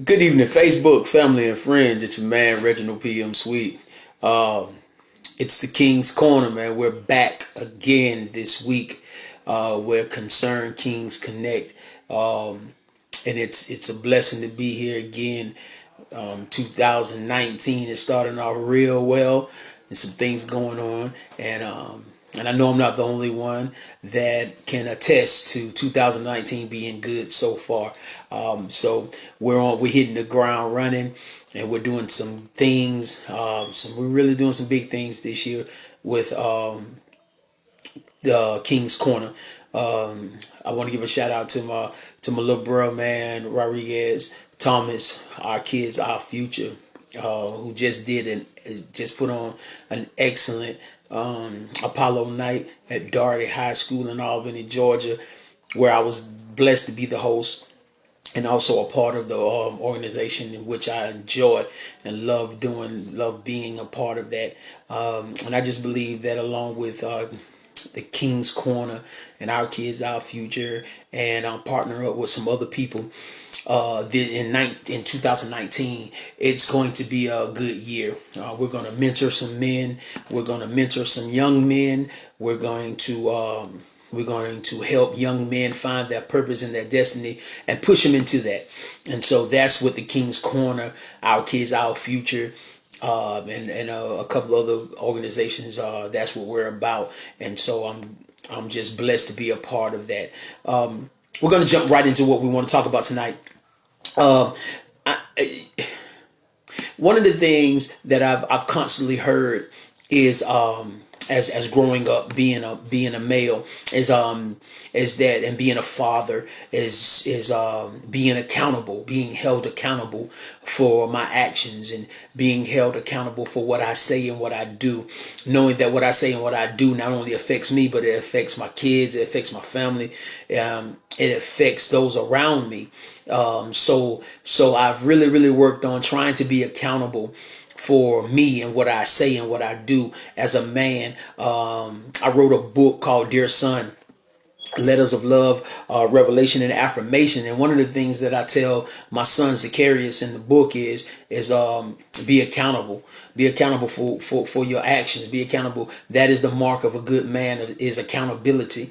Good evening, Facebook, family, and friends. It's your man, Reginald Sweet. Uh, it's the King's Corner, man. We're back again this week. Where Concerned Kings Connect. And it's a blessing to be here again. 2019 is starting off real well. There's some things going on, and I know I'm not the only one that can attest to 2019 being good so far. So we're hitting the ground running, and we're doing some things. We're really doing some big things this year with the King's Corner. I want to give a shout out to my little bro, man, Rodriguez Thomas, our kids, our future, who just put on an excellent Apollo night at Darty High School in Albany, Georgia, where I was blessed to be the host and also a part of the organization in which I enjoy and love being a part of that. And I just believe that along with the King's Corner and our kids, our future, and I'll partner up with some other people. In 2019, it's going to be a good year. We're going to mentor some men. We're going to mentor some young men. We're going to help young men find their purpose and their destiny and push them into that. And so that's what the King's Corner, our kids, our future, and a couple other organizations. That's what we're about, and so I'm just blessed to be a part of that. We're going to jump right into what we want to talk about tonight. Um, I, One of the things that I've constantly heard is as growing up being a male is that, and being a father is being held accountable for my actions, and being held accountable for what I say and what I do, knowing that what I say and what I do not only affects me, but it affects my kids, it affects my family, it affects those around me. So I've really worked on trying to be accountable for me and what I say and what I do as a man. I wrote a book called Dear Son, Letters of Love, Revelation and Affirmation. And one of the things that I tell my son Zacharias in the book is be accountable. Be accountable for your actions. Be accountable. That is the mark of a good man, is accountability.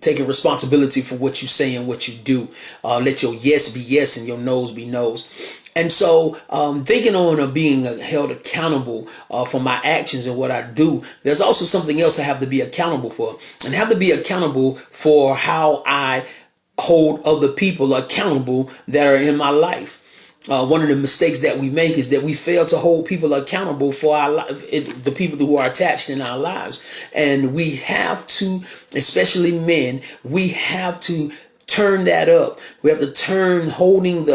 Taking responsibility for what you say and what you do. Let your yes be yes and your no's be no's. And so, thinking on being held accountable for my actions and what I do, there's also something else I have to be accountable for, and have to be accountable for how I hold other people accountable that are in my life. One of the mistakes that we make is that we fail to hold people accountable for the people who are attached in our lives. And we have to, especially men, we have to turn that up. We have to turn holding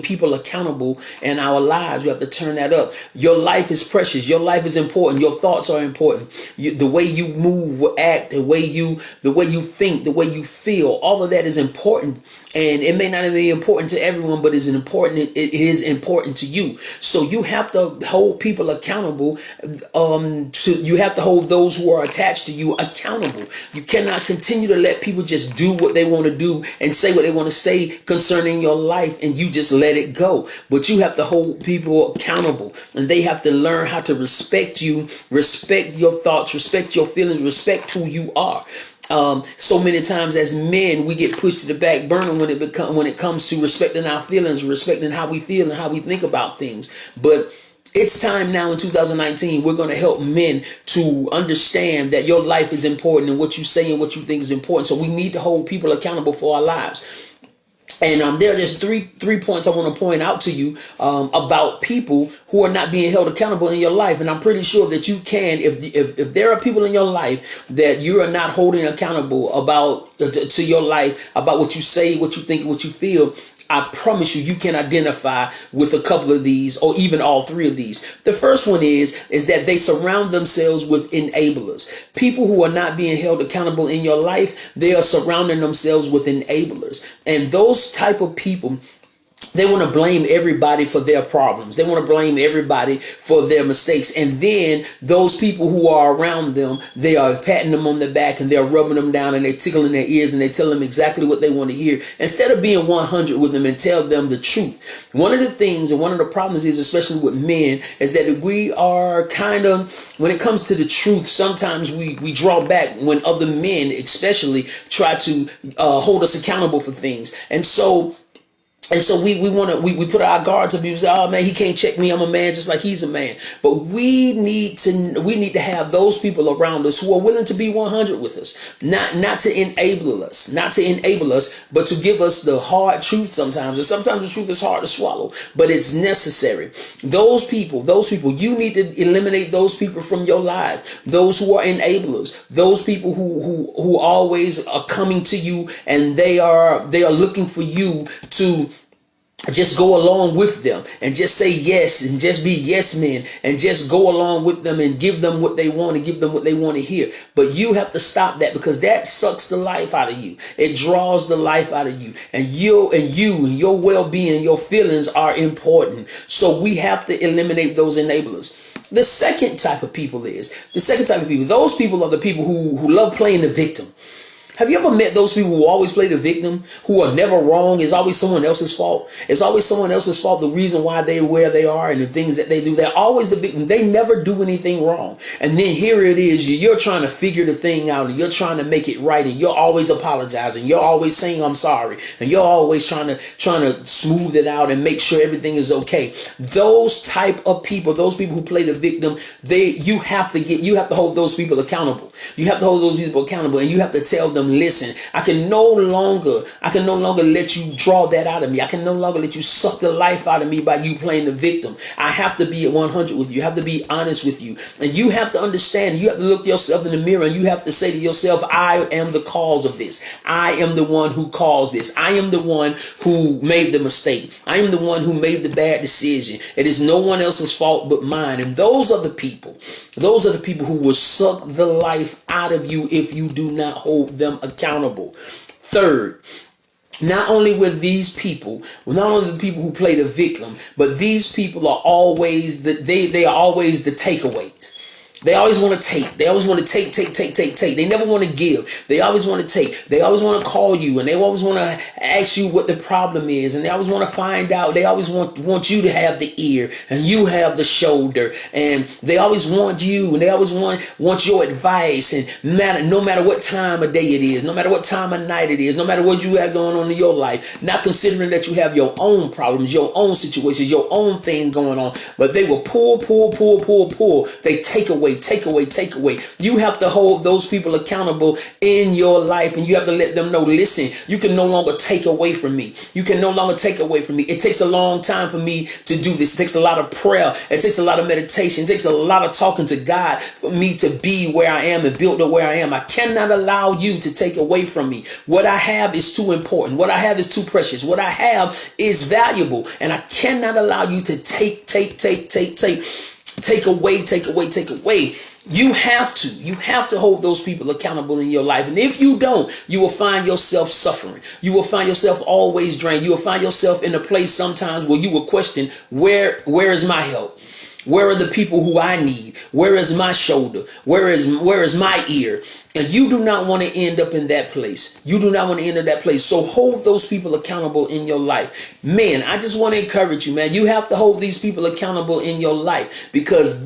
people accountable in our lives. We have to turn that up. Your life is precious. Your life is important. Your thoughts are important. The way you move, act, the way you think, the way you feel, all of that is important. And it may not be important to everyone, but it is important to you. So you have to hold people accountable. You have to hold those who are attached to you accountable. You cannot continue to let people just do what they want to do and say what they want to say concerning your life, and you just let it go. But you have to hold people accountable, and they have to learn how to respect you, respect your thoughts, respect your feelings, respect who you are. So many times as men, we get pushed to the back burner when it comes to respecting our feelings, respecting how we feel and how we think about things. But it's time now in 2019, we're going to help men to understand that your life is important, and what you say and what you think is important. So we need to hold people accountable for our lives. And there are just three points I want to point out to you about people who are not being held accountable in your life. And I'm pretty sure that you can, if there are people in your life that you are not holding accountable about to your life, about what you say, what you think, what you feel, I promise you can identify with a couple of these, or even all three of these. The first one is that they surround themselves with enablers. People who are not being held accountable in your life, they are surrounding themselves with enablers. And those type of people They want to blame everybody for their problems. They want to blame everybody for their mistakes. And then those people who are around them, they are patting them on the back and they're rubbing them down and they're tickling their ears and they tell them exactly what they want to hear instead of being 100 with them and tell them the truth. One of the things and one of the problems is, especially with men, is that we are kind of, when it comes to the truth, sometimes we draw back when other men especially try to hold us accountable for things. And so we put our guards up. We say, oh man, he can't check me. I'm a man just like he's a man. But we need to have those people around us who are willing to be 100 with us, not to enable us, but to give us the hard truth sometimes. And sometimes the truth is hard to swallow, but it's necessary. Those people, you need to eliminate those people from your life. Those who are enablers, those people who always are coming to you and they are looking for you to just go along with them and just say yes and just be yes men and just go along with them and give them what they want and give them what they want to hear. But you have to stop that, because that sucks the life out of you. It draws the life out of you, and your well-being, your feelings are important. So we have to eliminate those enablers. The second type of people, those people are the people who love playing the victim. Have you ever met those people who always play the victim, who are never wrong? It's always someone else's fault. It's always someone else's fault, the reason why they're where they are and the things that they do. They're always the victim. They never do anything wrong. And then here it is, you're trying to figure the thing out and you're trying to make it right, and you're always apologizing. You're always saying I'm sorry. And you're always trying to smooth it out and make sure everything is okay. Those type of people, those people who play the victim, you have to hold those people accountable. You have to hold those people accountable, and you have to tell them, listen, I can no longer let you draw that out of me. I can no longer let you suck the life out of me by you playing the victim. I have to be at 100 with you. I have to be honest with you. And you have to understand, you have to look yourself in the mirror and you have to say to yourself, I am the cause of this. I am the one who caused this. I am the one who made the mistake. I am the one who made the bad decision. It is no one else's fault but mine. And those are the people who will suck the life out of you if you do not hold them accountable. Third, not only the people who play the victim, but these people are always they are always the takeaways. They always want to take. They always want to take. They never want to give. They always want to take. They always want to call you, and they always want to ask you what the problem is, and they always want to find out. They always want you to have the ear, and you have the shoulder, and they always want you, and they always want your advice. And no matter what time of day it is, no matter what time of night it is, no matter what you have going on in your life, not considering that you have your own problems, your own situations, your own thing going on, but they will pull. They take away. You have to hold those people accountable in your life, and you have to let them know, listen, you can no longer take away from me. You can no longer take away from me. It takes a long time for me to do this. It takes a lot of prayer. It takes a lot of meditation. It takes a lot of talking to God for me to be where I am and build up where I am. I cannot allow you to take away from me. What I have is too important. What I have is too precious. What I have is valuable, and I cannot allow you to take away. You have to hold those people accountable in your life. And if you don't, you will find yourself suffering. You will find yourself always drained. You will find yourself in a place sometimes where you will question, where is my help? Where are the people who I need? Where is my shoulder? Where is my ear? And you do not want to end up in that place. You do not want to end up in that place. So hold those people accountable in your life. Man, I just want to encourage you, man. You have to hold these people accountable in your life, because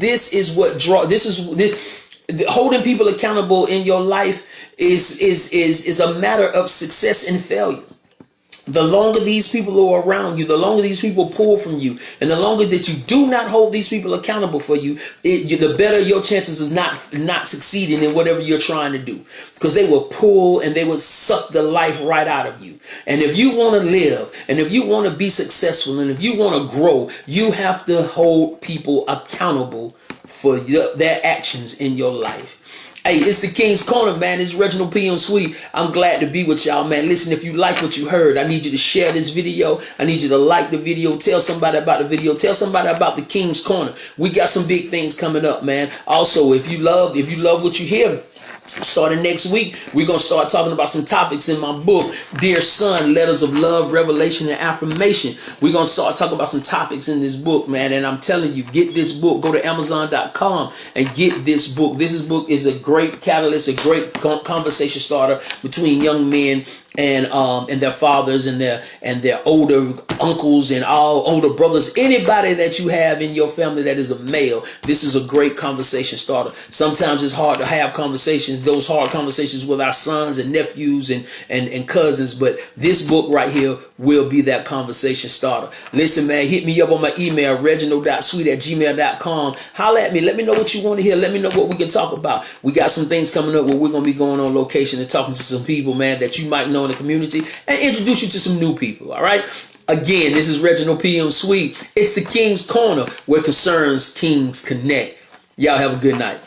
holding people accountable in your life is a matter of success and failure. The longer these people are around you, the longer these people pull from you, and the longer that you do not hold these people accountable for you, the better your chances is not succeeding in whatever you're trying to do, because they will pull and they will suck the life right out of you. And if you want to live, and if you want to be successful, and if you want to grow, you have to hold people accountable for their actions in your life. Hey, it's the King's Corner, man. It's Reginald Sweet. I'm glad to be with y'all, man. Listen, if you like what you heard, I need you to share this video. I need you to like the video. Tell somebody about the video. Tell somebody about the King's Corner. We got some big things coming up, man. Also, if you love what you hear, Starting next week, we're going to start talking about some topics in my book, Dear Son, Letters of Love, Revelation, and Affirmation. We're going to start talking about some topics in this book, man. And I'm telling you, get this book. Go to Amazon.com and get this book. This book is a great catalyst, a great conversation starter between young men and their fathers and their older uncles and all older brothers, anybody that you have in your family that is a male. This is a great conversation starter. Sometimes it's hard to have conversations, those hard conversations with our sons and nephews and cousins, but this book right here will be that conversation starter. Listen, man, hit me up on my email, reginald.sweet@gmail.com. Holla at me. Let me know what you want to hear. Let me know what we can talk about. We got some things coming up where we're going to be going on location and talking to some people, man, that you might know in the community and introduce you to some new people. All right. Again, this is Reginald P.M. Sweet. It's the King's Corner, where concerns kings connect. Y'all have a good night.